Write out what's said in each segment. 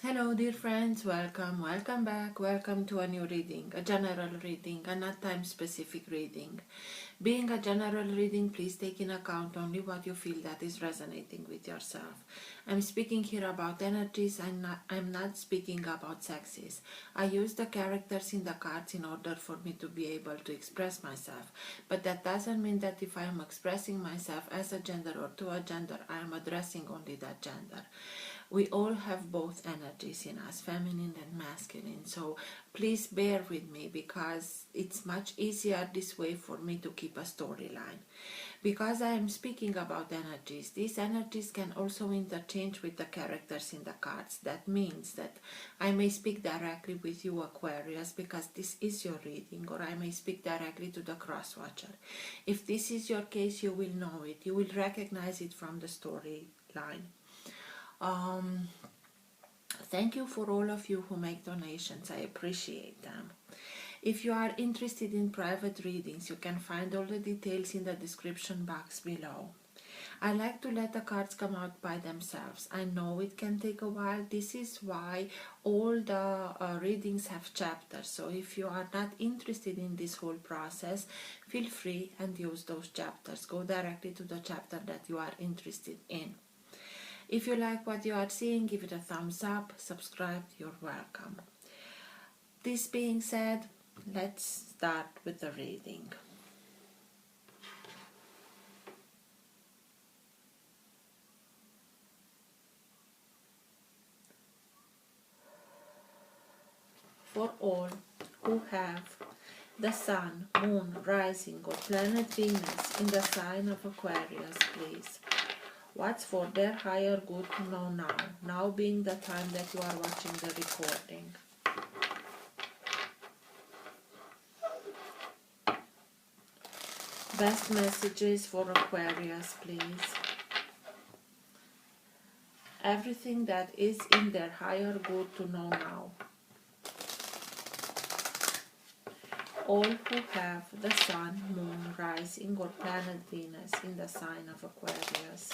Hello dear friends, welcome back, welcome to a new reading, a general reading, a not time specific reading. Being a general reading, please take in account only what you feel that is resonating with yourself. I'm speaking here about energies, I'm not speaking about sexes. I use the characters in the cards in order for me to be able to express myself, but that doesn't mean that if I am expressing myself as a gender or to a gender, I am addressing only that gender. We all have both energies in us, feminine and masculine, so please bear with me because it's much easier this way for me to keep a storyline. Because I am speaking about energies, these energies can also interchange with the characters in the cards. That means that I may speak directly with you, Aquarius, because this is your reading, or I may speak directly to the cross-watcher. If this is your case, you will know it, you will recognize it from the storyline. Thank you for all of you who make donations. I appreciate them. If you are interested in private readings, you can find all the details in the description box below. I like to let the cards come out by themselves. I know it can take a while. This is why all the readings have chapters. So if you are not interested in this whole process, feel free and use those chapters. Go directly to the chapter that you are interested in. If you like what you are seeing, give it a thumbs up, subscribe, you're welcome. This being said, let's start with the reading. For all who have the Sun, Moon, Rising or Planet Venus in the sign of Aquarius, please. What's for their higher good to know now? Now being the time that you are watching the recording. Best messages for Aquarius, please. Everything that is in their higher good to know now. All who have the Sun, Moon, Rising or Planet Venus in the sign of Aquarius.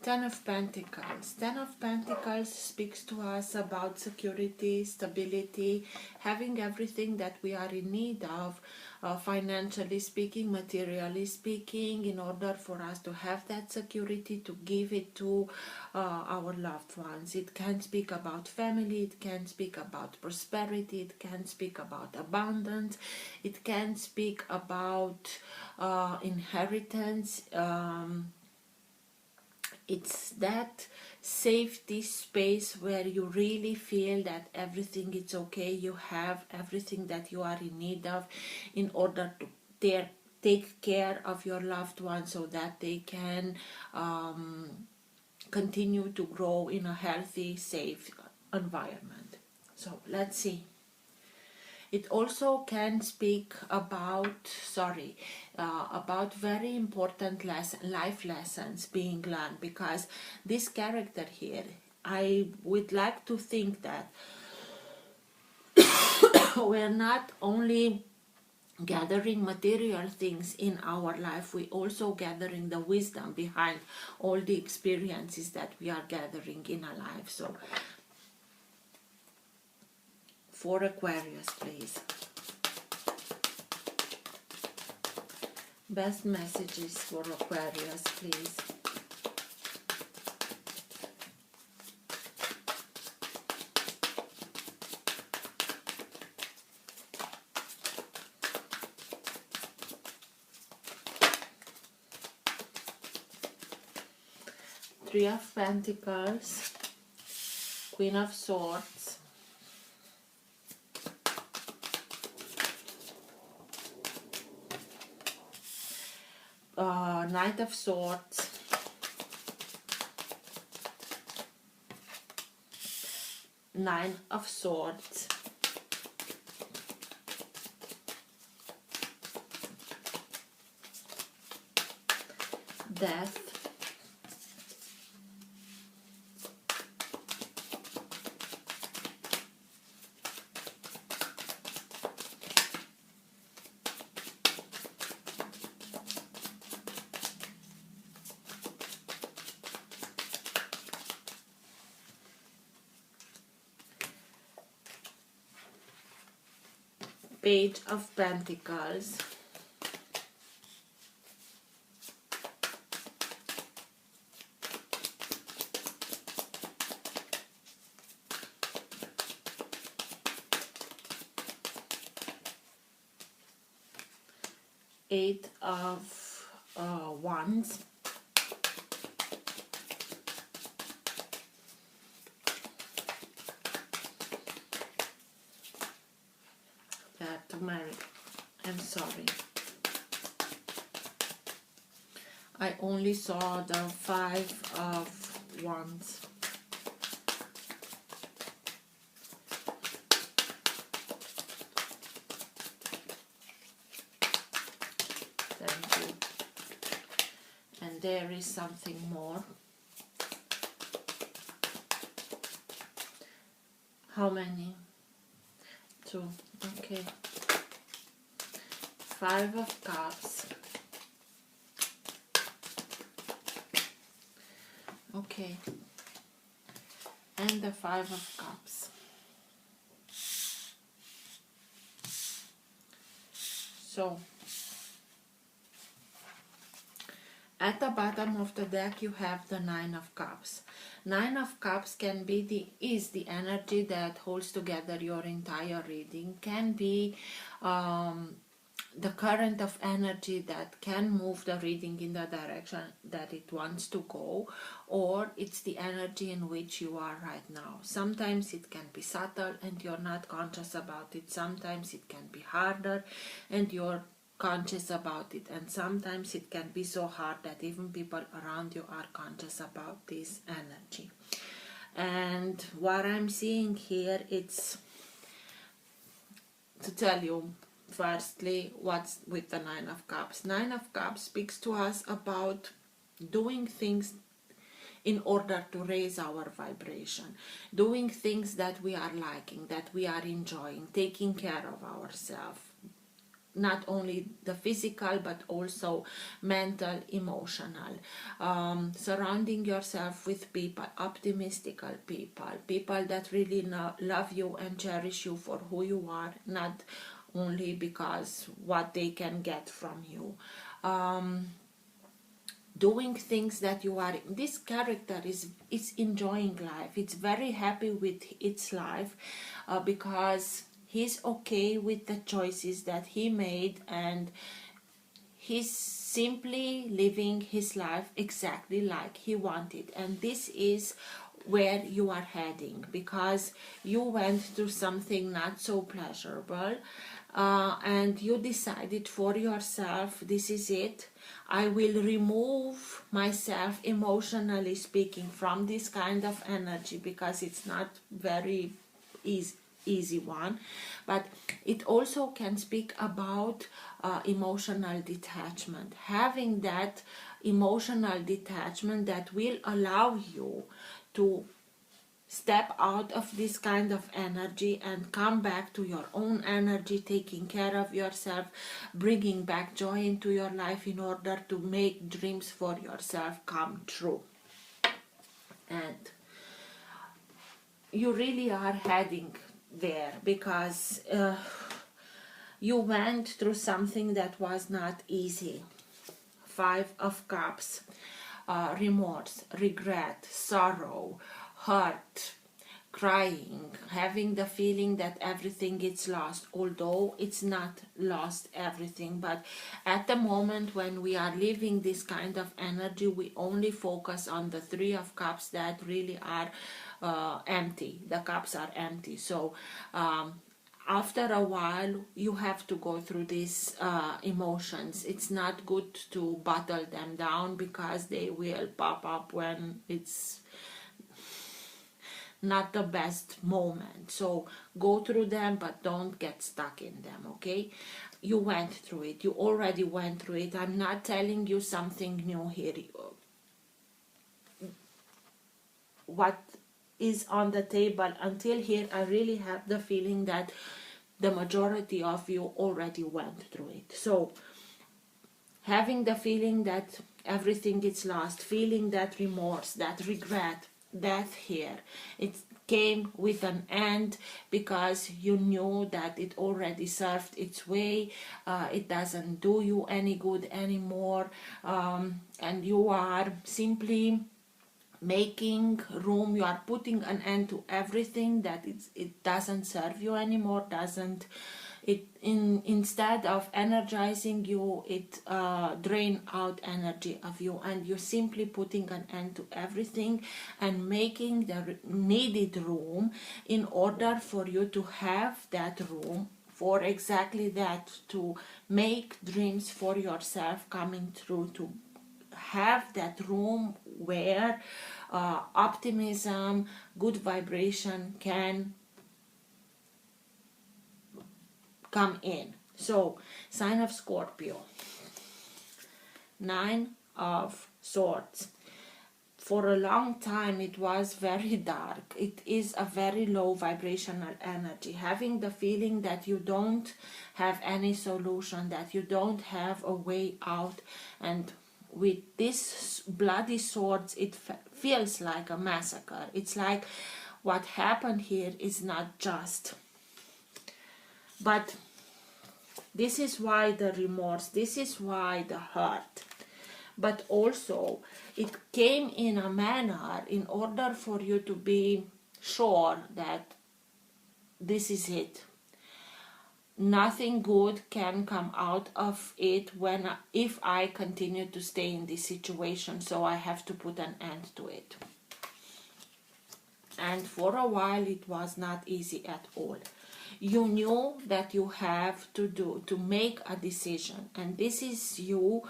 Ten of Pentacles. Ten of Pentacles speaks to us about security, stability, having everything that we are in need of, financially speaking, materially speaking, in order for us to have that security, to give it to our loved ones. It can speak about family, it can speak about prosperity, it can speak about abundance, it can speak about inheritance. It's that safety space where you really feel that everything is okay, you have everything that you are in need of in order to take care of your loved ones so that they can continue to grow in a healthy, safe environment. So let's see. It also can speak about, about very important life lessons being learned, because this character here, I would like to think that we're not only gathering material things in our life, we also gathering the wisdom behind all the experiences that we are gathering in our life. So for Aquarius, please. Best messages for Aquarius, please. Three of Pentacles, Queen of Swords, Knight of Swords, Nine of Swords, Death, Page of Pentacles, Eight of Wands, that Mary, I'm sorry, I only saw the Five of Wands. Thank you. And there is something more. How many? Two. Okay. Five of Cups. Okay. And the Five of Cups. So, at the bottom of the deck you have the Nine of Cups. Nine of Cups can be is the energy that holds together your entire reading, can be the current of energy that can move the reading in the direction that it wants to go, or it's the energy in which you are right now. Sometimes it can be subtle and you're not conscious about it. Sometimes it can be harder and you're conscious about it, and sometimes it can be so hard that even people around you are conscious about this energy. And what I'm seeing here, it's to tell you firstly what's with the Nine of Cups. Nine of Cups speaks to us about doing things in order to raise our vibration, doing things that we are liking, that we are enjoying, taking care of ourselves, not only the physical but also mental, emotional, surrounding yourself with people, optimistic people, people that really love you and cherish you for who you are, not only because what they can get from you. Doing things that you are, this character is enjoying life, it's very happy with its life, because he's okay with the choices that he made, and he's simply living his life exactly like he wanted. And this is where you are heading, because you went through something not so pleasurable, and you decided for yourself, this is it, I will remove myself, emotionally speaking, from this kind of energy, because it's not very easy one. But it also can speak about emotional detachment, having that emotional detachment that will allow you to step out of this kind of energy and come back to your own energy, taking care of yourself, bringing back joy into your life in order to make dreams for yourself come true. And you really are heading there, because you went through something that was not easy. Five of Cups, remorse, regret, sorrow, hurt, crying, having the feeling that everything is lost, although it's not lost everything. But at the moment when we are living this kind of energy, we only focus on the Three of Cups that really are empty. The cups are empty. So after a while you have to go through these emotions. It's not good to bottle them down, because they will pop up when it's not the best moment. So go through them, but don't get stuck in them, okay? You went through it. You already went through it. I'm not telling you something new here. What is on the table until here, I really have the feeling that the majority of you already went through it. So having the feeling that everything is lost, feeling that remorse, that regret, death here, it's came with an end because you knew that it already served its way. It doesn't do you any good anymore, and you are simply making room, you are putting an end to everything that it doesn't serve you anymore, doesn't it, instead of energizing you, it drain out energy of you, and you're simply putting an end to everything and making the needed room in order for you to have that room for exactly that, to make dreams for yourself coming true, to have that room where optimism, good vibration can come in. So, sign of Scorpio, 9 of Swords. For a long time it was very dark. It is a very low vibrational energy, having the feeling that you don't have any solution, that you don't have a way out. And with this bloody swords, it feels like a massacre. It's like what happened here is not just. But this is why the remorse, this is why the hurt. But also it came in a manner in order for you to be sure that this is it. Nothing good can come out of it if I continue to stay in this situation, so I have to put an end to it. And for a while it was not easy at all. You knew that you have to make a decision, and this is you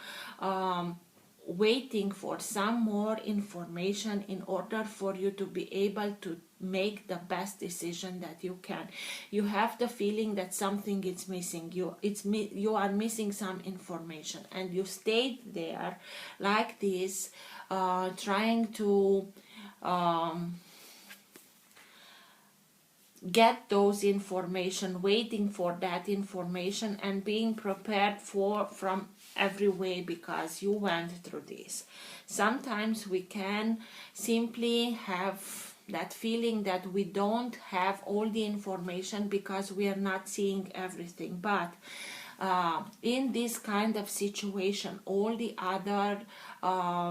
waiting for some more information in order for you to be able to make the best decision that you can. You have the feeling that something is missing. You are missing some information, and you stayed there like this, trying to get those information, waiting for that information, and being prepared from every way, because you went through this. Sometimes we can simply have that feeling that we don't have all the information because we are not seeing everything, but in this kind of situation all the other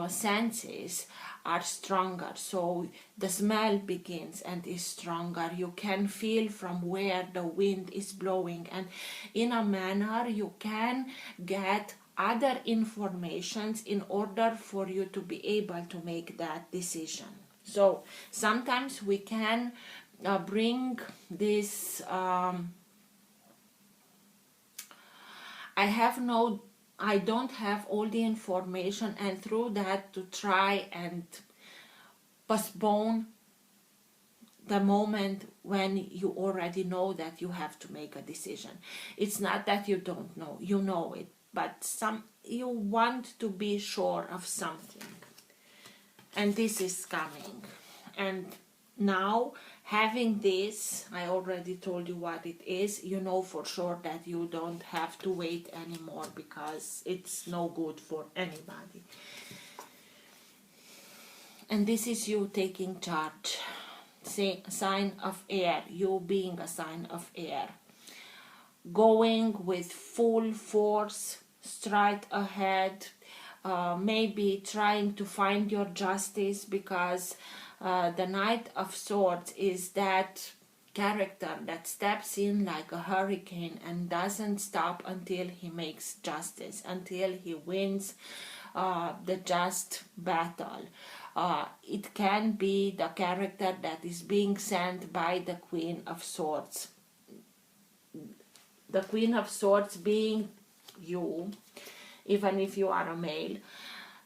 senses are stronger. So the smell begins and is stronger. You can feel from where the wind is blowing, and in a manner you can get other informations in order for you to be able to make that decision. So sometimes we can bring this I don't have all the information, and through that to try and postpone the moment when you already know that you have to make a decision. It's not that you don't know, you know it, but you want to be sure of something, and this is coming. And now, having this, I already told you what it is. You know for sure that you don't have to wait anymore, because it's no good for anybody. And this is you taking charge. Sign of air, you being a sign of air, going with full force straight ahead, maybe trying to find your justice, because the Knight of Swords is that character that steps in like a hurricane and doesn't stop until he makes justice, until he wins the just battle. It can be the character that is being sent by the Queen of Swords. The Queen of Swords being you, even if you are a male.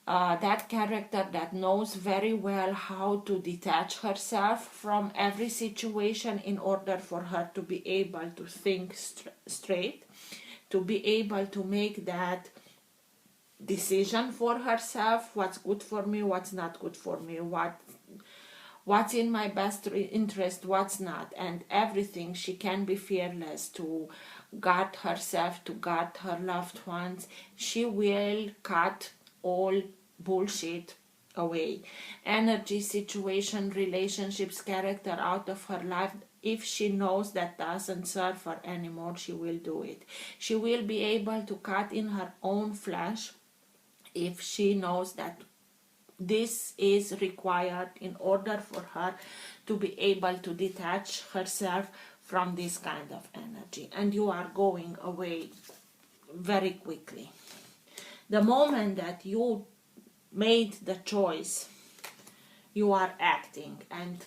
That character that knows very well how to detach herself from every situation in order for her to be able to think straight, to be able to make that decision for herself, what's good for me, what's not good for me, what's in my best interest, what's not, and everything. She can be fearless to guard herself, to guard her loved ones. She will cut all bullshit away. Energy, situation, relationships, character out of her life. If she knows that doesn't serve her anymore, she will do it. She will be able to cut in her own flesh if she knows that this is required in order for her to be able to detach herself from this kind of energy. And you are going away very quickly. The moment that you made the choice, you are acting, and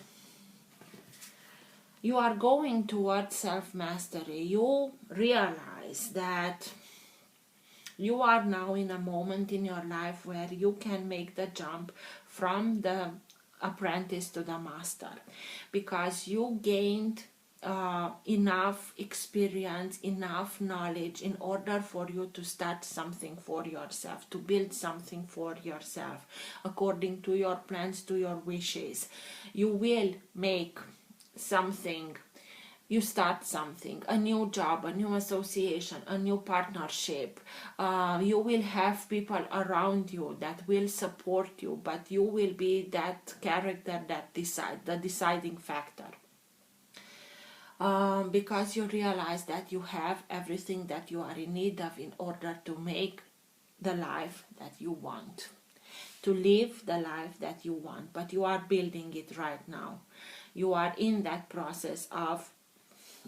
you are going towards self-mastery. You realize that you are now in a moment in your life where you can make the jump from the apprentice to the master, because you gained enough experience, enough knowledge in order for you to start something for yourself, to build something for yourself according to your plans, to your wishes. You will make something. You start something, a new job, a new association, a new partnership. You will have people around you that will support you, but you will be that character that the deciding factor. Because you realize that you have everything that you are in need of in order to make the life that you want, to live the life that you want, but you are building it right now. You are in that process of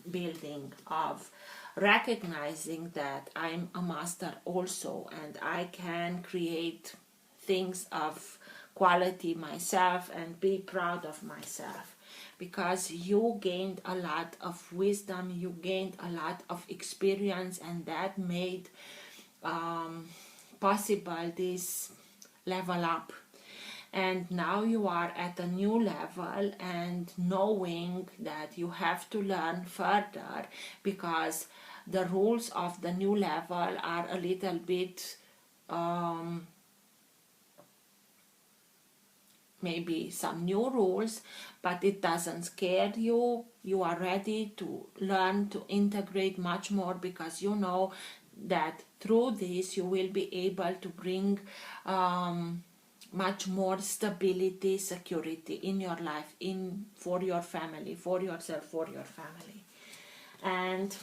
building, of recognizing that I'm a master also, and I can create things of quality myself and be proud of myself, because you gained a lot of wisdom, you gained a lot of experience, and that made possible this level up. And now you are at a new level, and knowing that you have to learn further, because the rules of the new level are a little bit maybe some new rules, but it doesn't scare you. You are ready to learn to integrate much more, because you know that through this you will be able to bring much more stability, security in your life, for your family, for yourself, for your family. And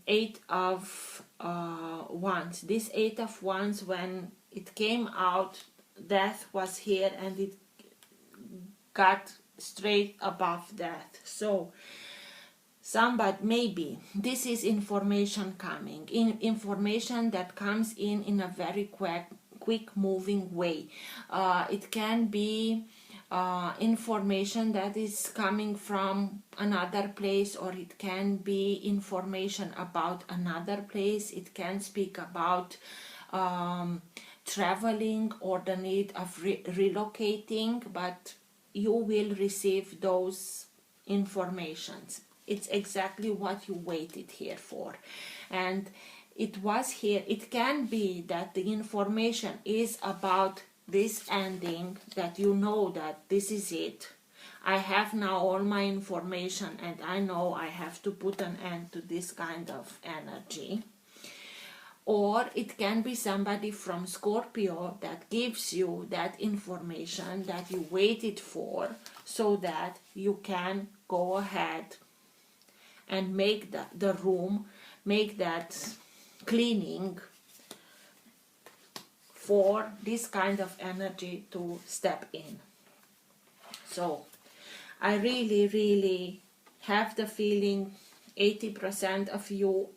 Eight of Wands. This Eight of Wands, when it came out, death was here, and it got straight above death. So somebody, maybe this is information coming in, information that comes in a very quick moving way. It can be information that is coming from another place, or it can be information about another place. It can speak about traveling or the need of relocating, but you will receive those informations. It's exactly what you waited here for, and it was here. It can be that the information is about this ending, that you know that this is it. I have now all my information, and I know I have to put an end to this kind of energy. Or it can be somebody from Scorpio that gives you that information that you waited for, so that you can go ahead and make the room, make that cleaning for this kind of energy to step in. So I really have the feeling 80% of you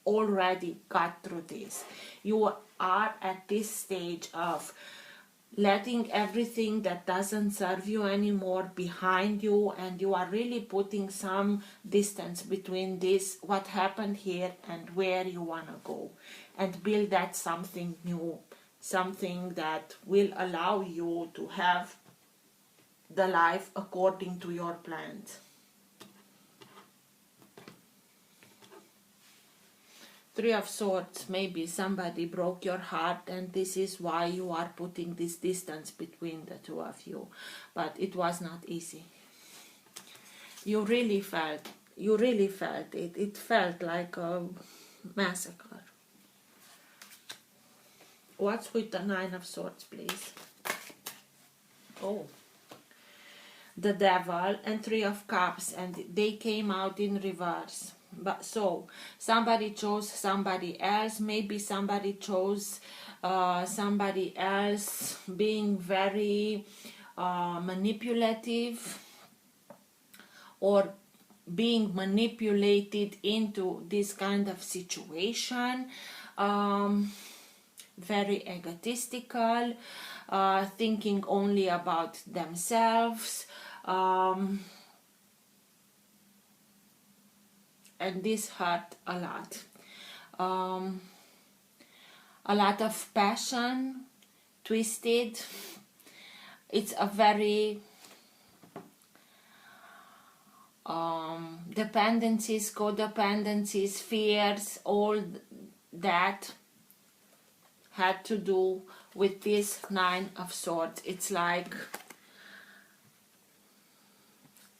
already got through this. You are at this stage of letting everything that doesn't serve you anymore behind you, and you are really putting some distance between this, what happened here, and where you want to go, and build that something new, something that will allow you to have the life according to your plans. Three of Swords, maybe somebody broke your heart, and this is why you are putting this distance between the two of you. But it was not easy. You really felt it. It felt like a massacre. What's with the Nine of Swords, please? Oh, the Devil and Three of Cups, and they came out in reverse. But so somebody chose somebody else. Maybe somebody chose somebody else being very manipulative, or being manipulated into this kind of situation. Very egotistical, thinking only about themselves, and this hurt a lot. A lot of passion, twisted. It's a very dependencies, codependencies, fears, all that had to do with this Nine of Swords. It's like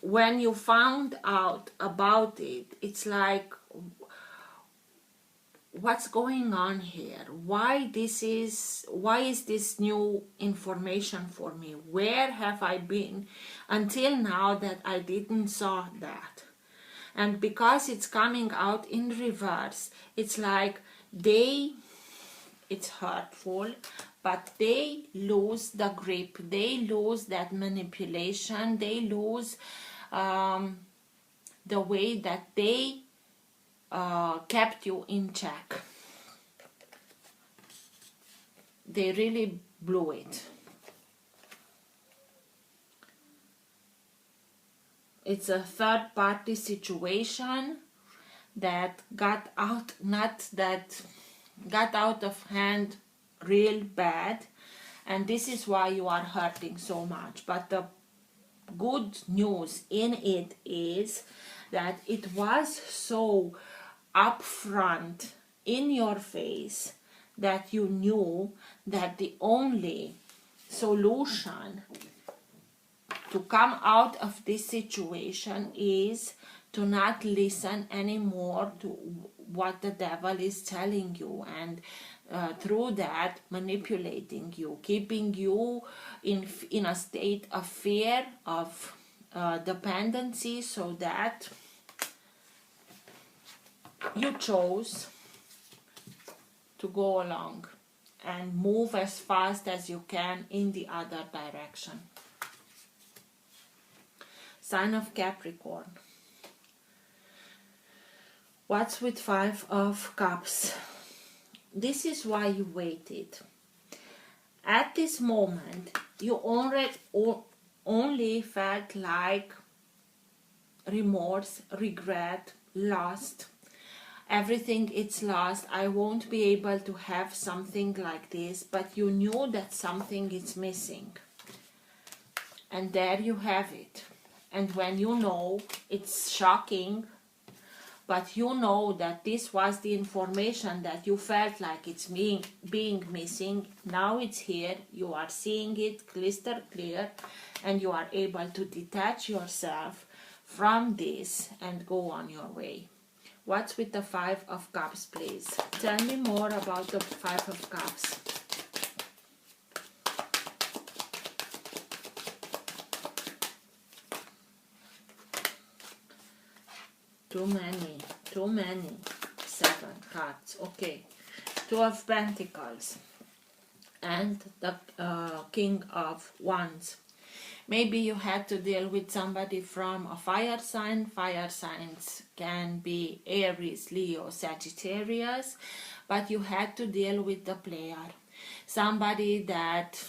when you found out about it, it's like, what's going on here? Why is this new information for me? Where have I been until now that I didn't saw that? And because it's coming out in reverse, it's like it's hurtful, but they lose the grip, they lose that manipulation, they lose the way that they kept you in check. They really blew it. It's a third party situation that got out of hand real bad, and this is why you are hurting so much. But the good news in it is that it was so upfront, in your face, that you knew that the only solution to come out of this situation is to not listen anymore to what the devil is telling you, and through that manipulating you, keeping you in a state of fear, of dependency, so that you chose to go along and move as fast as you can in the other direction. Sign of Capricorn. What's with Five of Cups? This is why you waited. At this moment, you only felt like remorse, regret, lost. Everything it's lost. I won't be able to have something like this, but you knew that something is missing. And there you have it. And when you know, it's shocking, but you know that this was the information that you felt like it's being missing. Now it's here, you are seeing it crystal clear, and you are able to detach yourself from this and go on your way. What's with the Five of Cups, please? Tell me more about the Five of Cups. Too many. 7 cards. Okay. 2 of Pentacles. And the King of Wands. Maybe you had to deal with somebody from a fire sign. Fire signs can be Aries, Leo, Sagittarius. But you had to deal with the player. Somebody that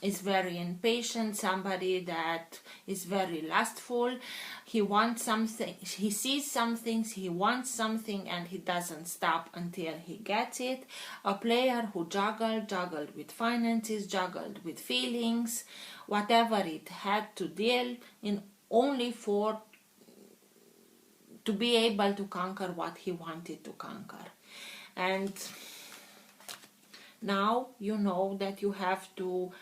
is very impatient, somebody that is very lustful. He wants something, he sees some things, he wants something, and he doesn't stop until he gets it. A player who juggled with finances, juggled with feelings, whatever it had to deal in, only to be able to conquer what he wanted to conquer. And now you know that you have to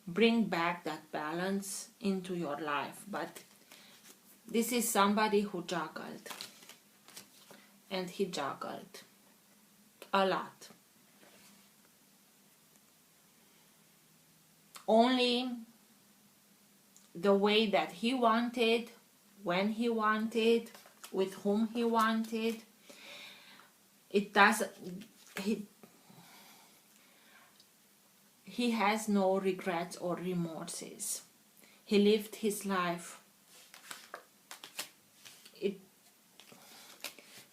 bring back that balance into your life. But this is somebody who juggled, and he juggled a lot. only the way that he wanted, when he wanted, with whom he wanted. It doesn't, he has no regrets or remorses. He lived his life. It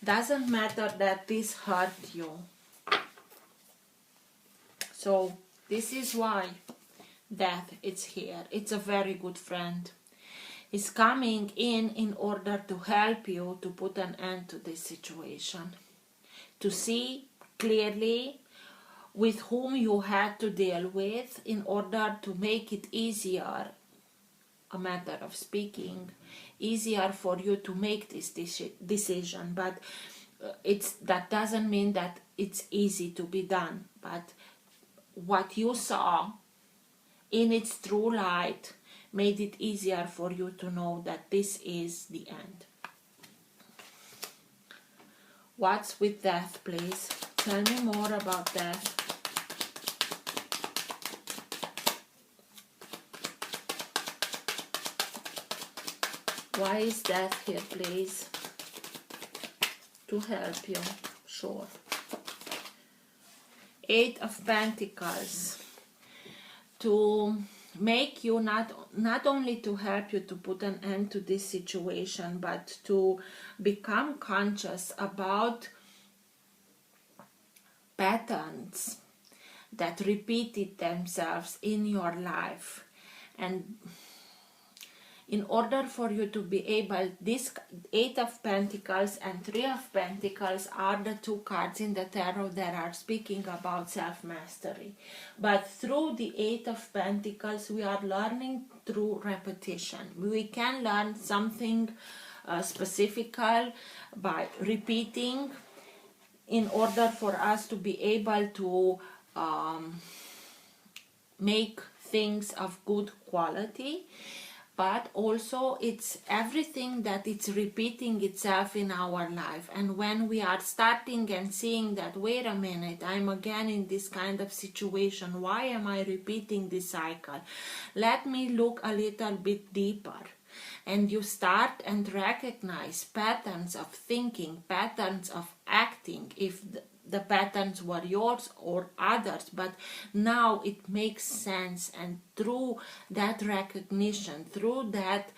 doesn't matter that this hurt you. So this is why death is here. It's a very good friend. It's coming in order to help you to put an end to this situation, to see clearly with whom you had to deal with in order to make it easier, a matter of speaking, easier for you to make this decision. But that doesn't mean that it's easy to be done. But what you saw in its true light made it easier for you to know that this is the end. What's with death, please? Tell me more about death. Why is death here, please? To help you, sure. Eight of Pentacles. To make you not only to help you to put an end to this situation, but to become conscious about patterns that repeated themselves in your life. And in order for you to be able, this Eight of Pentacles and Three of Pentacles are the two cards in the tarot that are speaking about self-mastery. But through the Eight of Pentacles, we are learning through repetition. We can learn something specific by repeating in order for us to be able to make things of good quality. But also it's everything that it's repeating itself in our life. And when we are starting and seeing that, wait a minute, I'm again in this kind of situation, why am I repeating this cycle? Let me look a little bit deeper. And you start and recognize patterns of thinking, patterns of acting, if the patterns were yours or others, but now it makes sense. And through that recognition, through that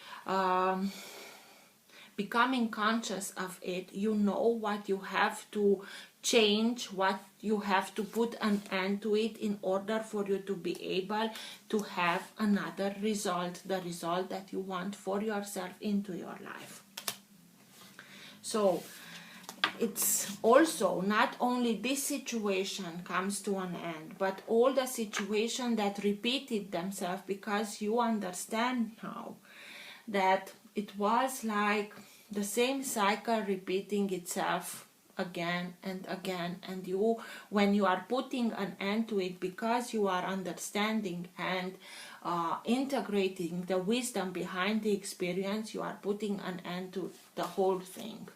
becoming conscious of it, you know what you have to change, what you have to put an end to it in order for you to be able to have another result, the result that you want for yourself into your life. So it's also not only this situation comes to an end, but all the situations that repeated themselves, because you understand now that it was like the same cycle repeating itself again and again. And you, when you are putting an end to it, because you are understanding and integrating the wisdom behind the experience, you are putting an end to the whole thing,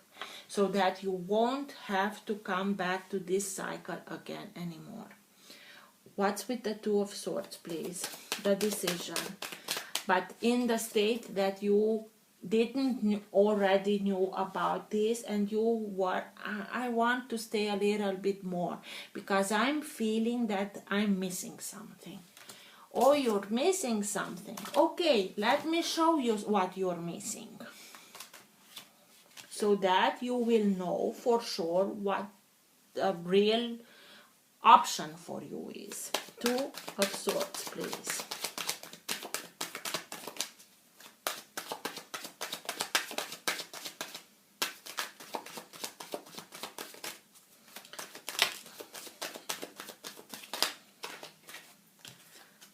so that you won't have to come back to this cycle again anymore. What's with the Two of Swords, please? The decision. But in the state that you didn't already knew about this, and you were, I want to stay a little bit more because I'm feeling that I'm missing something. Oh, you're missing something. Okay, let me show you what you're missing, so that you will know for sure what the real option for you is. Two of Swords, please.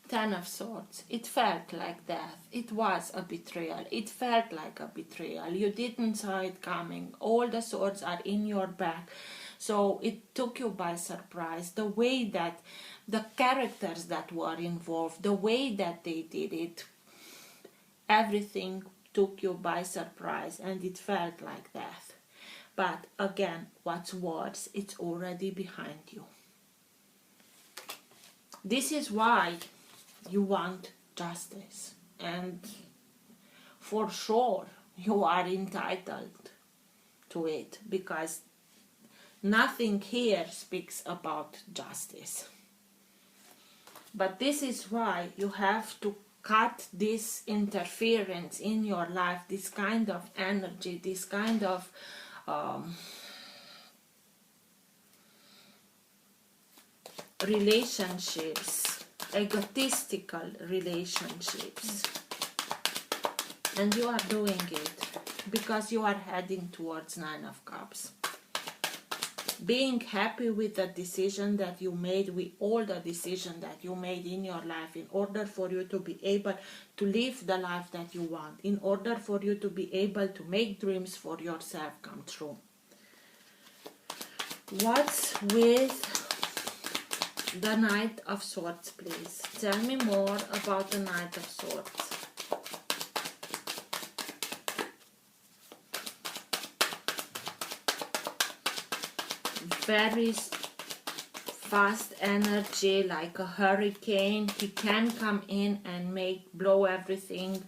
Ten of Swords. It felt like death. It was a betrayal. It felt like a betrayal. You didn't saw it coming. All the swords are in your back. So it took you by surprise. The way that the characters that were involved, the way that they did it, everything took you by surprise, and it felt like death. But again, what's worse, it's already behind you. This is why you want justice, and for sure you are entitled to it, because nothing here speaks about justice. But this is why you have to cut this interference in your life, this kind of energy, this kind of relationships, egotistical relationships. And you are doing it because you are heading towards Nine of Cups. Being happy with the decision that you made, with all the decisions that you made in your life, in order for you to be able to live the life that you want, in order for you to be able to make dreams for yourself come true. What's with the Knight of Swords, please? Tell me more about the Knight of Swords. Very fast energy, like a hurricane. He can come in and blow everything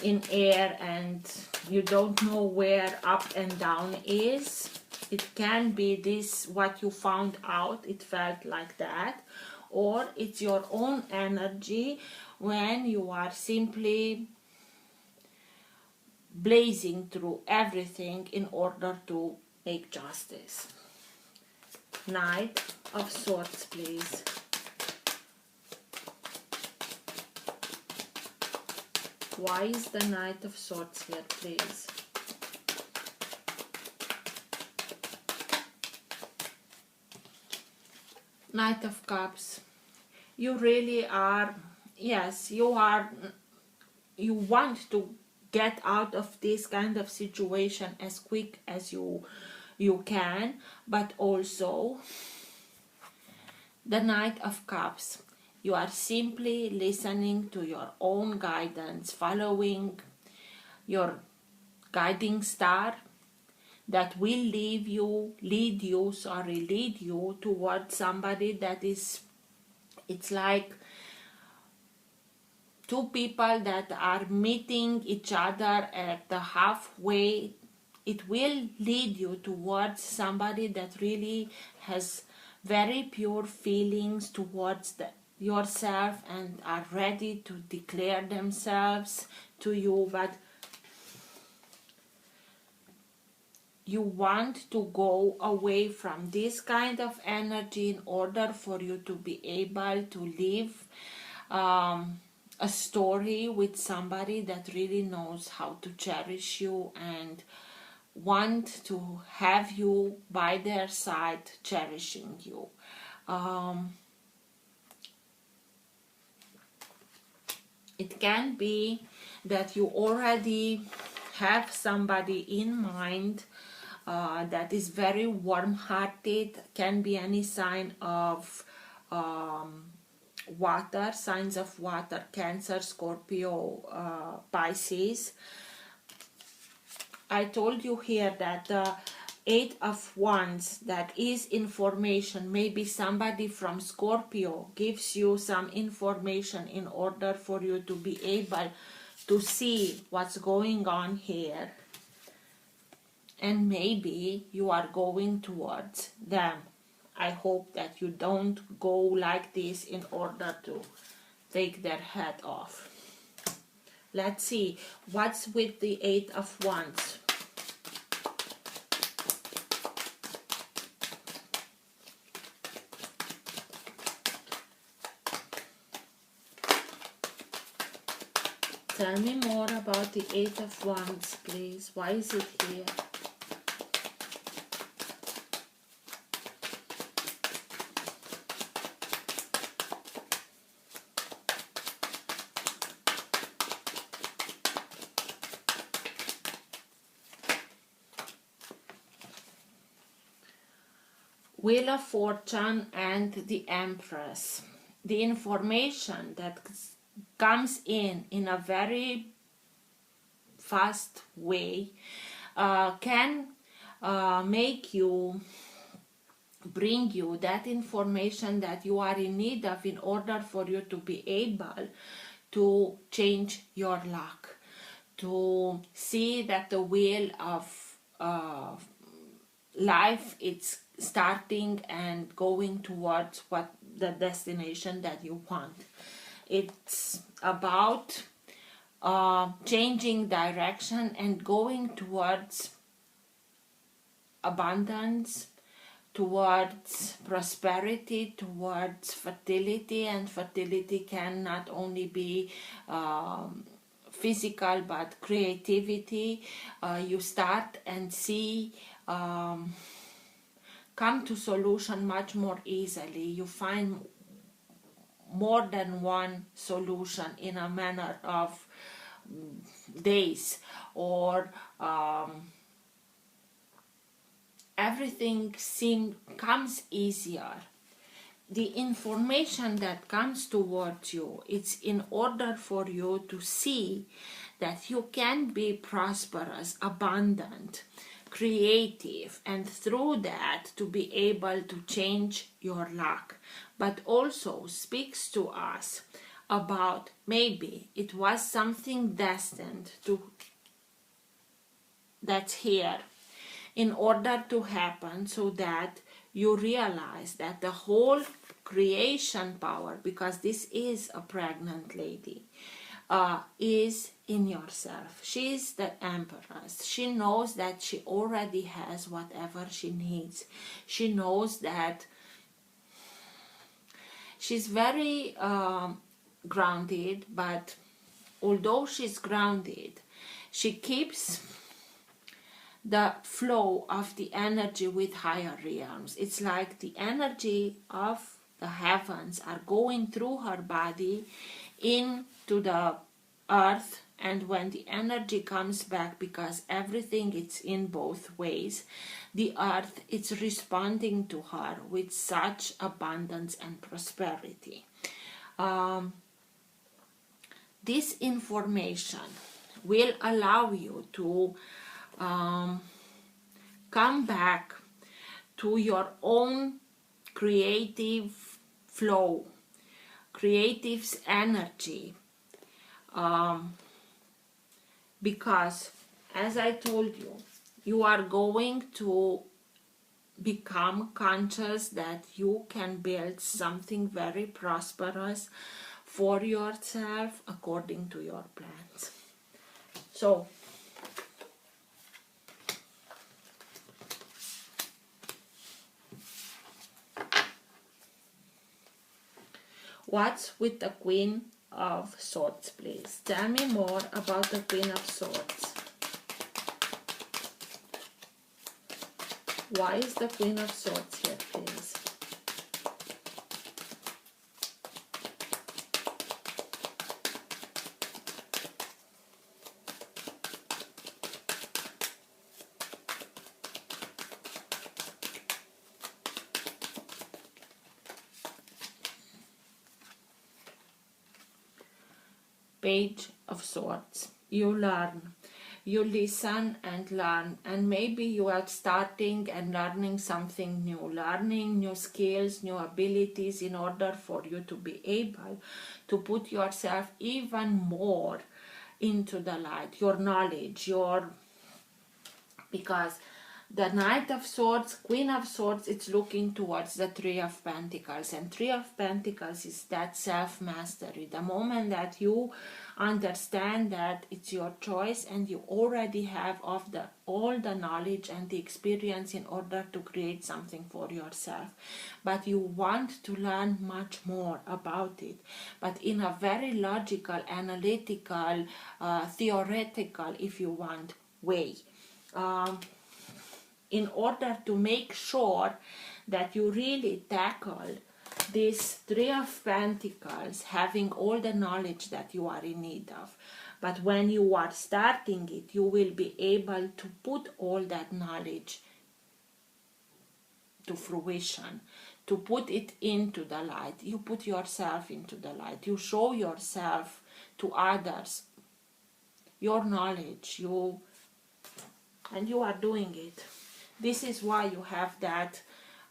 in air, and you don't know where up and down is. It can be this what you found out, it felt like that, or it's your own energy when you are simply blazing through everything in order to make justice. Knight of Swords, please. Why is the Knight of Swords here, please? Knight of Cups. You really are, yes, you want to get out of this kind of situation as quick as you can, but also the Knight of Cups, you are simply listening to your own guidance, following your guiding star that will lead you towards somebody that is, it's like two people that are meeting each other at the halfway. It will lead you towards somebody that really has very pure feelings towards yourself and are ready to declare themselves to you. But you want to go away from this kind of energy in order for you to be able to live a story with somebody that really knows how to cherish you and want to have you by their side, cherishing you. It can be that you already have somebody in mind that is very warm-hearted. Can be any sign of water, signs of water, Cancer, Scorpio, Pisces. I told you here that the Eight of Wands, that is information. Maybe somebody from Scorpio gives you some information in order for you to be able to see what's going on here. And maybe you are going towards them. I hope that you don't go like this in order to take their head off. Let's see what's with the Eight of Wands. Tell me more about the Eight of Wands, please. Why is it here? Wheel of Fortune and the Empress. The information that comes in a very fast way can make you bring you that information that you are in need of in order for you to be able to change your luck, to see that the wheel of life it's starting and going towards what the destination that you want. It's about changing direction and going towards abundance, towards prosperity, towards fertility. And fertility can not only be physical but creativity. You start and see come to solution much more easily. You find more than one solution in a manner of days, or everything comes easier. The information that comes towards you, it's in order for you to see that you can be prosperous, abundant, creative, and through that to be able to change your luck. But also speaks to us about maybe it was something destined to that's here in order to happen, so that you realize that the whole creation power, because this is a pregnant lady, is in yourself. She is the empress. She knows that she already has whatever she needs. She knows that she's very grounded, but although she's grounded, she keeps the flow of the energy with higher realms. It's like the energy of the heavens are going through her body into the earth, and when the energy comes back, because everything is in both ways, the earth is responding to her with such abundance and prosperity. This information will allow you to come back to your own creative flow, creative's energy, because as I told you, you are going to become conscious that you can build something very prosperous for yourself according to your plans. So what's with the Queen of Swords, please? Tell me more about the Queen of Swords. Why is the Queen of Swords here, please? Page of Swords. You learn, you listen and learn, and maybe you are starting and learning something new, learning new skills, new abilities in order for you to be able to put yourself even more into the light, your knowledge, because the Knight of Swords, Queen of Swords, it's looking towards the Three of Pentacles, and Three of Pentacles is that self-mastery. The moment that you understand that it's your choice and you already have all the knowledge and the experience in order to create something for yourself, but you want to learn much more about it, but in a very logical, analytical, theoretical, if you want, way. In order to make sure that you really tackle this Three of Pentacles, having all the knowledge that you are in need of. But when you are starting it, you will be able to put all that knowledge to fruition, to put it into the light. You put yourself into the light. You show yourself to others, your knowledge, and you are doing it. This is why you have that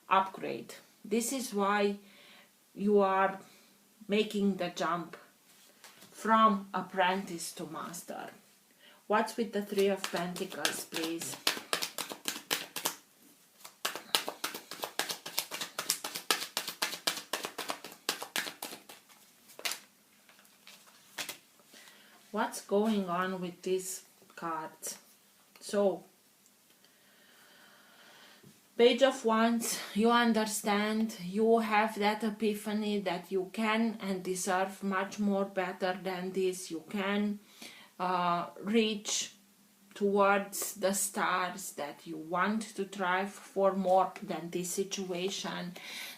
upgrade. This is why you are making the jump from apprentice to master. What's with the Three of Pentacles, please? What's going on with these cards? So, Page of Wands, you understand, you have that epiphany that you can and deserve much more better than this. You can reach towards the stars, that you want to thrive for more than this situation,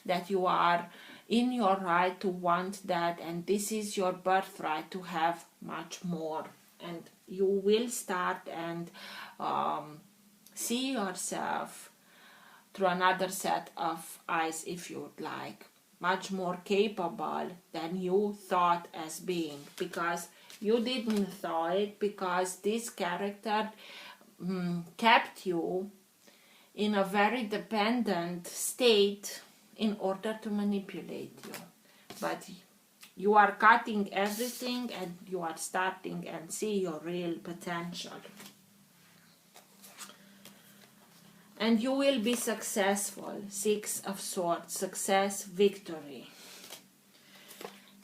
that you are in your right to want that, and this is your birthright to have much more. And you will start and see yourself through another set of eyes, if you would like, much more capable than you thought as being, because you didn't thought it, because this character kept you in a very dependent state in order to manipulate you. But you are cutting everything and you are starting and see your real potential. And you will be successful. Six of Swords, success, victory.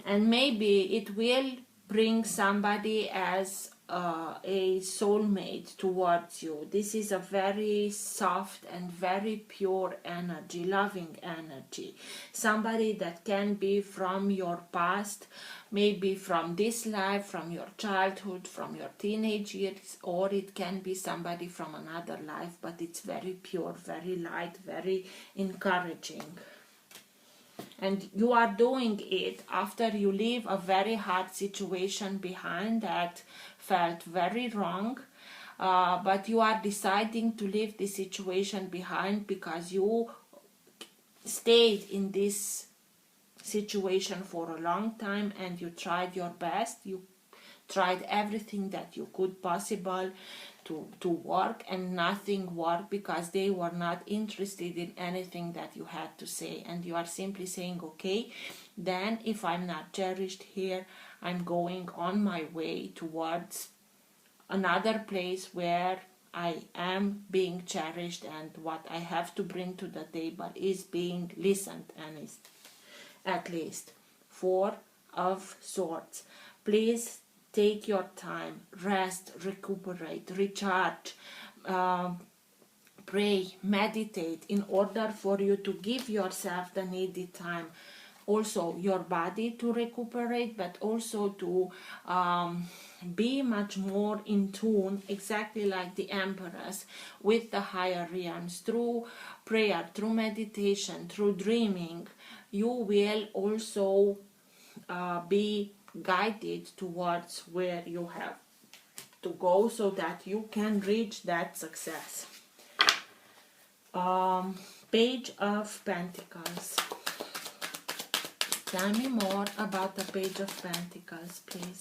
And maybe it will bring somebody as a soulmate towards you. This is a very soft and very pure energy, loving energy. Somebody that can be from your past, maybe from this life, from your childhood, from your teenage years, or it can be somebody from another life, but it's very pure, very light, very encouraging. And you are doing it after you leave a very hard situation behind that felt very wrong, but you are deciding to leave the situation behind because you stayed in this situation for a long time and you tried your best. You tried everything that you could possible to work, and nothing worked because they were not interested in anything that you had to say, and you are simply saying, okay, then if I'm not cherished here, I'm going on my way towards another place where I am being cherished, and what I have to bring to the table is being listened and is at least. Four of Swords. Please take your time, rest, recuperate, recharge, pray, meditate in order for you to give yourself the needed time. Also your body to recuperate, but also to be much more in tune, exactly like the Empress, with the higher realms. Through prayer, through meditation, through dreaming, you will also be guided towards where you have to go so that you can reach that success. Page of Pentacles. Tell me more about the Page of Pentacles, please.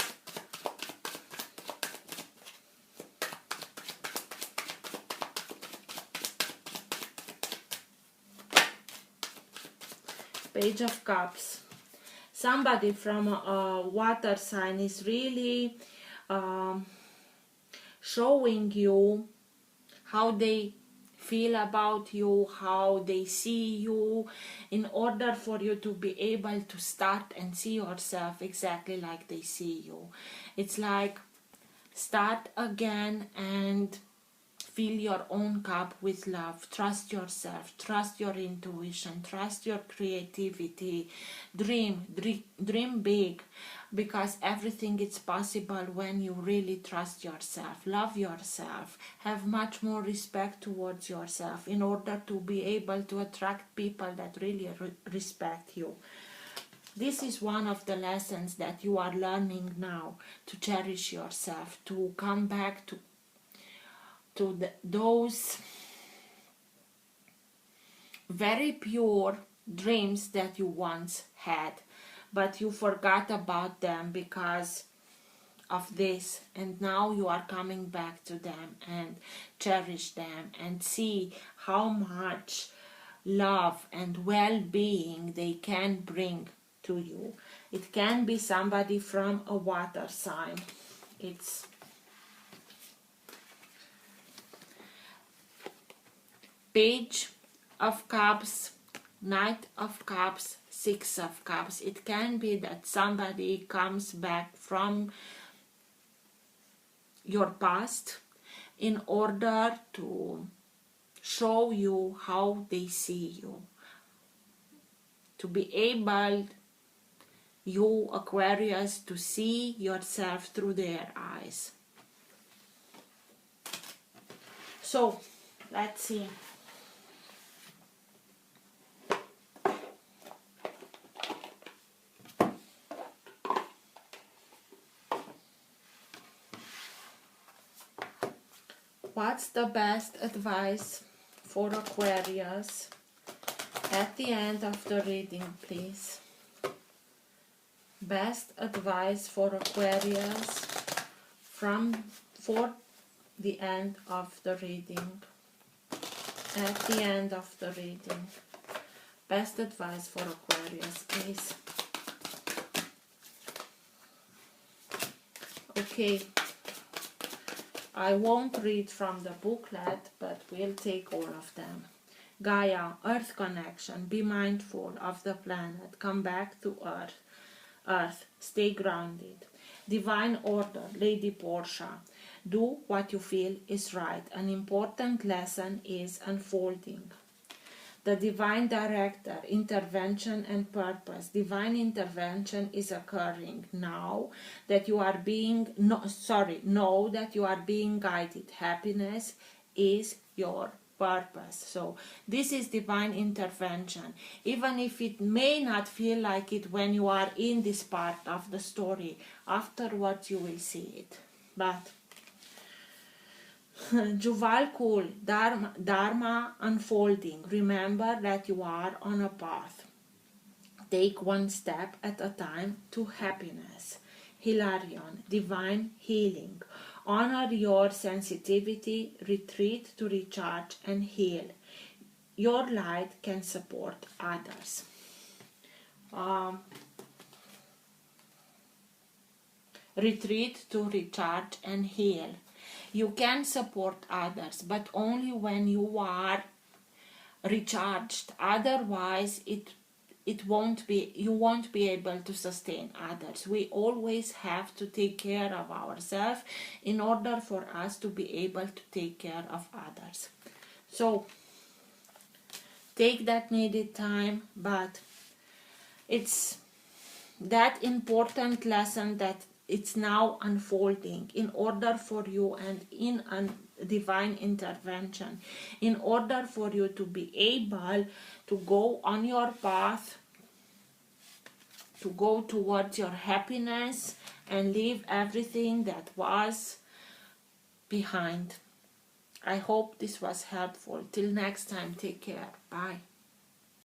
Page of Cups. Somebody from a water sign is really showing you how they feel about you, how they see you, in order for you to be able to start and see yourself exactly like they see you. It's like start again and fill your own cup with love. Trust yourself, trust your intuition, trust your creativity. Dream big, because everything is possible when you really trust yourself. Love yourself, have much more respect towards yourself in order to be able to attract people that really respect you. This is one of the lessons that you are learning now, to cherish yourself, to come back to those very pure dreams that you once had, but you forgot about them because of this, and now you are coming back to them and cherish them and see how much love and well-being they can bring to you. It can be somebody from a water sign. It's Page of Cups, Knight of Cups, Six of Cups. It can be that somebody comes back from your past in order to show you how they see you. To be able, you Aquarius, to see yourself through their eyes. So, let's see. What's the best advice for Aquarius at the end of the reading, please? Best advice for Aquarius for the end of the reading. At the end of the reading. Best advice for Aquarius, please. Okay. I won't read from the booklet, but we'll take all of them. Gaia, Earth connection, be mindful of the planet, come back to Earth. Earth, stay grounded. Divine order, Lady Portia, do what you feel is right. An important lesson is unfolding. The divine director, intervention and purpose. Divine intervention is occurring now that you are being, know that you are being guided. Happiness is your purpose. So this is divine intervention. Even if it may not feel like it when you are in this part of the story, afterwards you will see it. But Juval Kul, Dharma unfolding. Remember that you are on a path. Take one step at a time to happiness. Hilarion, divine healing. Honor your sensitivity, retreat to recharge and heal. Your light can support others. Retreat to recharge and heal. You can support others, but only when you are recharged. Otherwise, you won't be able to sustain others. We always have to take care of ourselves in order for us to be able to take care of others. So take that needed time, but it's that important lesson that it's now unfolding in order for you, and in a divine intervention, in order for you to be able to go on your path, to go towards your happiness and leave everything that was behind. I hope this was helpful. Till next time, take care. Bye.